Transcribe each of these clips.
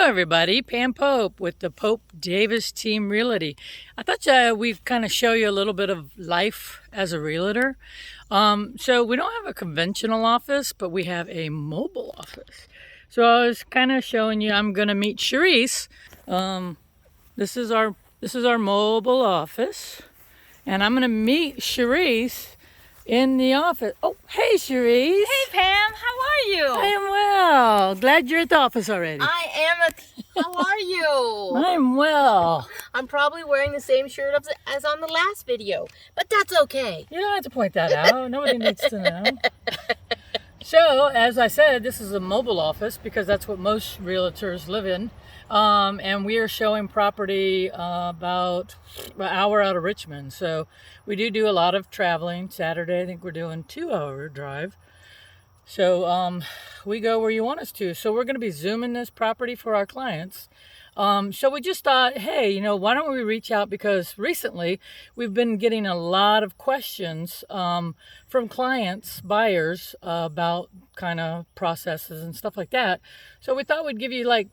everybody. Pam Pope with the Pope Davis Team Realty. I thought we'd kind of show you a little bit of life as a realtor. So we don't have a conventional office, but we have a mobile office. So I was kind of showing you, I'm going to meet Charisse. This is our mobile office. And I'm going to meet Charisse in the office. Oh, hey, Charisse. Hey, Pam. How are you? I am well. Glad you're at the office already. I am. How are you? I'm well. I'm probably wearing the same shirt as on the last video, but that's okay. You don't have to point that out. Nobody needs to know. So, as I said, this is a mobile office because that's what most realtors live in. And we are showing property about an hour out of Richmond. So we do a lot of traveling. Saturday, I think we're doing 2-hour drive. So we go where you want us to. So we're going to be zooming this property for our clients. So we just thought, hey, why don't we reach out? Because recently we've been getting a lot of questions from clients, buyers, about kind of processes and stuff like that. So we thought we'd give you like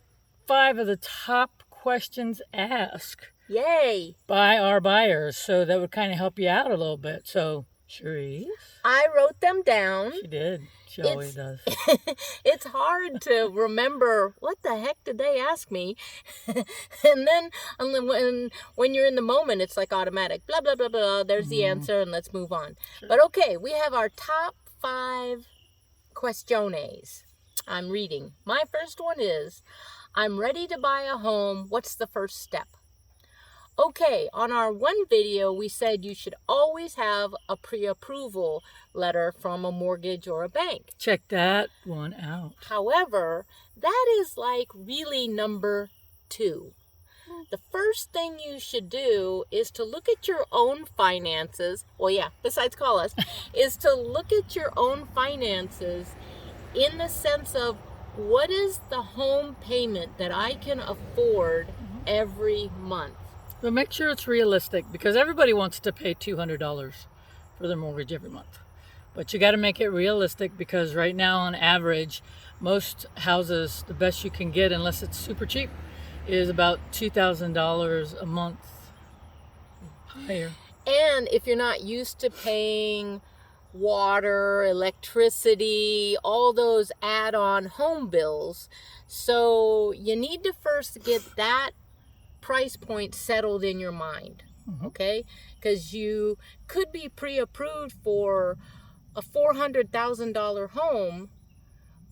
5 of the top questions asked. Yay! By our buyers. So that would kind of help you out a little bit. So, Charisse? I wrote them down. She did. She always does. It's hard to remember what the heck did they ask me, and then when you're in the moment, it's like automatic. Blah blah blah blah. There's the answer, and let's move on. Sure. But okay, we have our top 5 questiones. I'm reading. My first one is, I'm ready to buy a home. What's the first step? Okay, on our one video, we said you should always have a pre-approval letter from a mortgage or a bank. Check that one out. However, that is like really number 2. The first thing you should do is to look at your own finances. Well, yeah, besides call us, is to look at your own finances in the sense of what is the home payment that I can afford every month. But make sure it's realistic because everybody wants to pay $200 for their mortgage every month. But you got to make it realistic because right now on average, most houses, the best you can get, unless it's super cheap, is about $2,000 a month higher. And if you're not used to paying water, electricity, all those add-on home bills, so you need to first get that price point settled in your mind, okay? Because you could be pre-approved for a $400,000 home,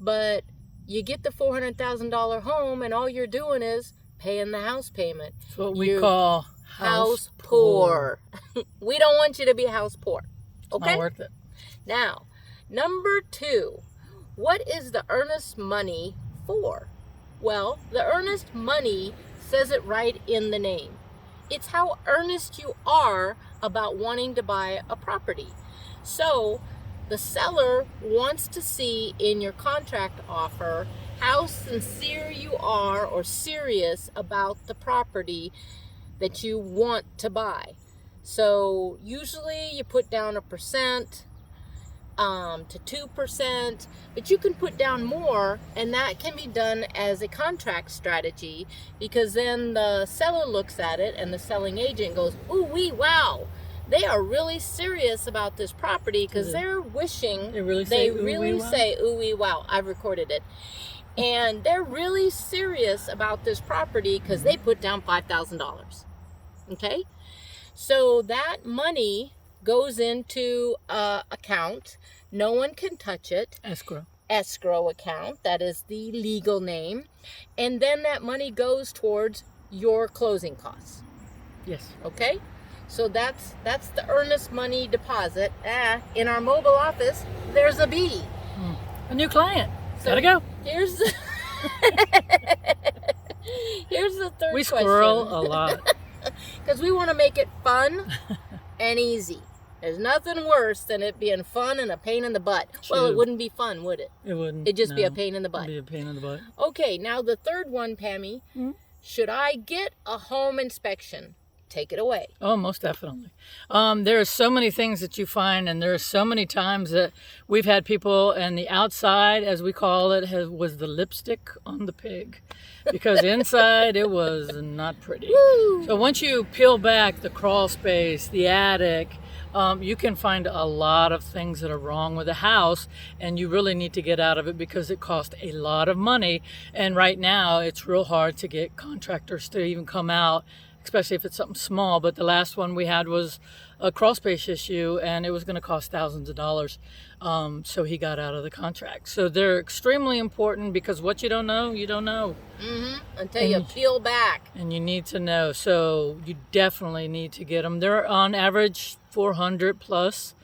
but you get the $400,000 home and all you're doing is paying the house payment. That's what we call house poor. We don't want you to be house poor, okay? Not worth it. Now, number 2, what is the earnest money for? Well, the earnest money says it right in the name. It's how earnest you are about wanting to buy a property. So the seller wants to see in your contract offer how sincere you are or serious about the property that you want to buy. So usually you put down 1% to 2%, but you can put down more, and that can be done as a contract strategy because then the seller looks at it and the selling agent goes, ooh wee, wow, they are really serious about this property because they're wishing they really say ooh wee, wow. I've recorded it. And they're really serious about this property because they put down $5,000. Okay? So that money goes into account. No one can touch it. Escrow account. That is the legal name. And then that money goes towards your closing costs. Yes. Okay? So that's the earnest money deposit. In our mobile office, there's a B. A new client. So gotta go. Here's the third question. We squirrel a lot. Because we want to make it fun and easy. There's nothing worse than it being fun and a pain in the butt. True. Well, it wouldn't be fun, would it? It wouldn't. It'd just be a pain in the butt. It'd be a pain in the butt. Okay, now the third one, Pammy. Should I get a home inspection? take it away. Oh, most definitely. There are so many things that you find, and there are so many times that we've had people, and the outside, as we call it, was the lipstick on the pig, because inside it was not pretty. Woo! So once you peel back the crawl space, the attic, you can find a lot of things that are wrong with the house, and you really need to get out of it because it costs a lot of money. And right now, it's real hard to get contractors to even come out, especially if it's something small. But the last one we had was a crawl space issue, and it was going to cost thousands of dollars. So he got out of the contract. So they're extremely important, because what you don't know, you don't know. Until you peel back. And you need to know. So you definitely need to get them. They're on average 400 plus,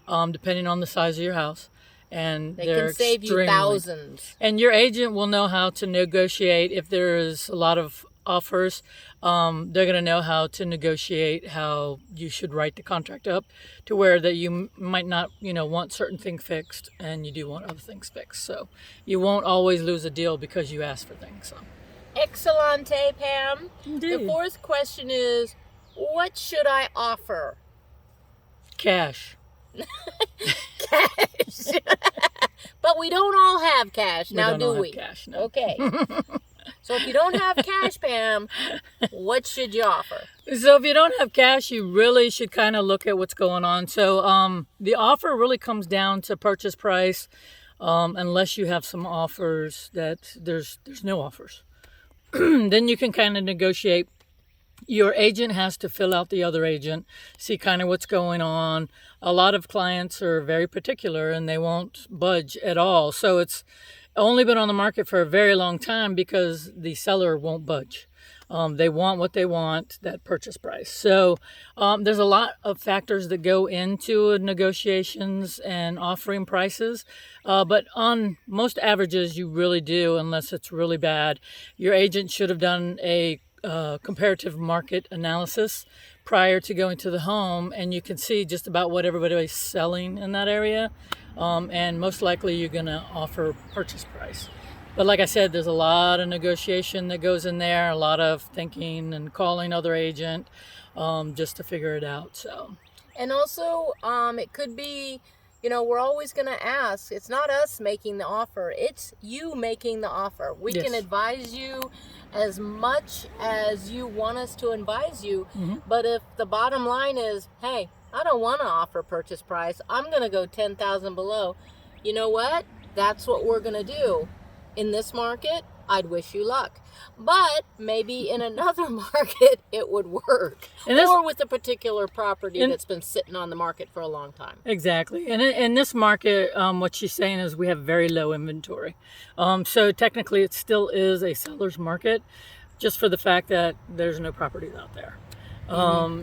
depending on the size of your house. And They they're can save you extremely- thousands. And your agent will know how to negotiate if there is a lot of offers. They're going to know how to negotiate, how you should write the contract up to where that you might not, want certain things fixed, and you do want other things fixed. So you won't always lose a deal because you ask for things. So. Excellente, Pam. Indeed. The fourth question is, what should I offer? Cash. Cash. But we don't all have cash now, do we? Cash, no. Okay. So if you don't have cash, Pam, what should you offer? So if you don't have cash, you really should kind of look at what's going on. So the offer really comes down to purchase price, unless you have some offers that there's no offers. Then you can kind of negotiate. Your agent has to fill out the other agent, see kind of what's going on. A lot of clients are very particular and they won't budge at all. So it's only been on the market for a very long time because the seller won't budge. They want what they want, that purchase price. So there's a lot of factors that go into negotiations and offering prices. But on most averages, you really do, unless it's really bad. Your agent should have done a comparative market analysis prior to going to the home, and you can see just about what everybody's selling in that area. And most likely you're going to offer purchase price. But like I said, there's a lot of negotiation that goes in there, a lot of thinking and calling other agent just to figure it out. So, and also, it could be, we're always going to ask. It's not us making the offer. It's you making the offer. We Yes. can advise you as much as you want us to advise you. Mm-hmm. But if the bottom line is, hey, I don't want to offer purchase price, I'm going to go 10,000 below. You know what? That's what we're going to do. In this market, I'd wish you luck. But maybe in another market, it would work. Or with a particular property that's been sitting on the market for a long time. Exactly. And in this market, what she's saying is we have very low inventory. So technically it still is a seller's market, just for the fact that there's no properties out there.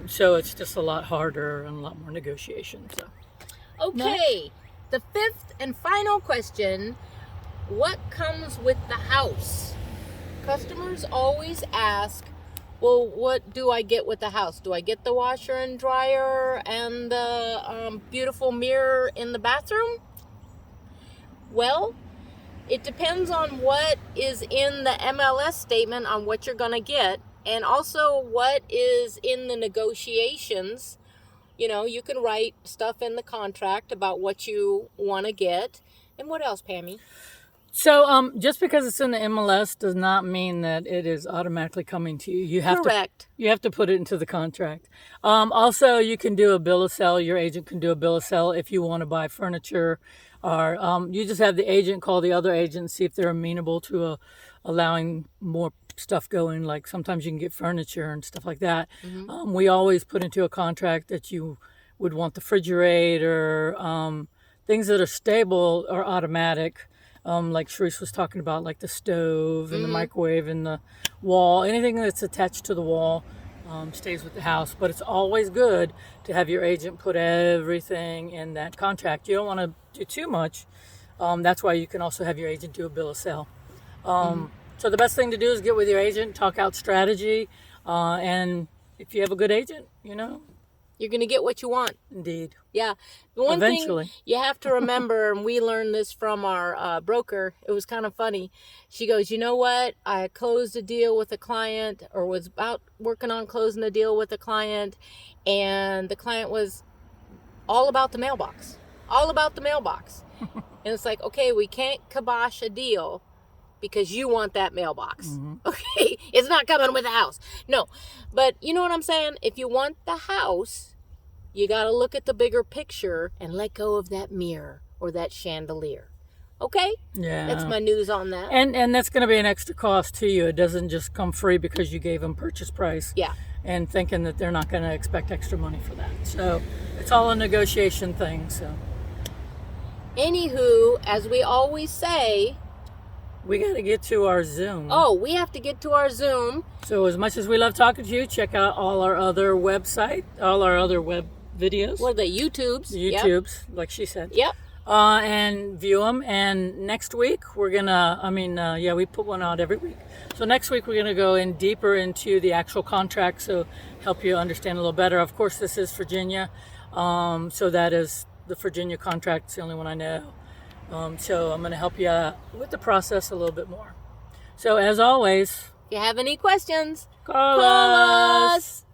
So it's just a lot harder and a lot more negotiation. So. Okay. The fifth and final question. What comes with the house? Customers always ask, well, what do I get with the house? Do I get the washer and dryer and the beautiful mirror in the bathroom? Well, it depends on what is in the MLS statement on what you're going to get, and also what is in the negotiations. You can write stuff in the contract about what you want to get. And what else, Pammy? So just because it's in the MLS does not mean that it is automatically coming to you. Correct. You have to put it into the contract. Also, you can do a bill of sale. Your agent can do a bill of sale if you want to buy furniture, or you just have the agent call the other agent and see if they're amenable to allowing more stuff going. Like sometimes you can get furniture and stuff like that. Mm-hmm. We always put into a contract that you would want the refrigerator, things that are stable or automatic. Like Sharice was talking about, like the stove and the microwave and the wall. Anything that's attached to the wall stays with the house. But it's always good to have your agent put everything in that contract. You don't want to do too much. That's why you can also have your agent do a bill of sale. So the best thing to do is get with your agent, talk out strategy. And if you have a good agent, you're going to get what you want. Indeed. Yeah. The one Eventually. thing you have to remember, and we learned this from our broker, it was kind of funny. She goes, you know what? I closed a deal with a client, or was about working on closing a deal with a client, and the client was all about the mailbox. All about the mailbox. And it's like, okay, we can't kibosh a deal because you want that mailbox. Mm-hmm. Okay? It's not coming with the house. No. But you know what I'm saying? If you want the house, you got to look at the bigger picture and let go of that mirror or that chandelier. Okay? Yeah. That's my news on that. And that's going to be an extra cost to you. It doesn't just come free because you gave them purchase price. Yeah. And thinking that they're not going to expect extra money for that. So it's all a negotiation thing. So Anywho, as we always say, we got to get to our Zoom. oh, we have to get to our Zoom. So as much as we love talking to you, check out all our other web videos. What are they? YouTubes. YouTubes, like she said. Yep. And view them. And next week we're gonna. We put one out every week. So next week we're gonna go in deeper into the actual contract, so help you understand a little better. Of course, this is Virginia, so that is the Virginia contract. It's the only one I know. So I'm gonna help you with the process a little bit more. So as always, If you have any questions, call call us. us.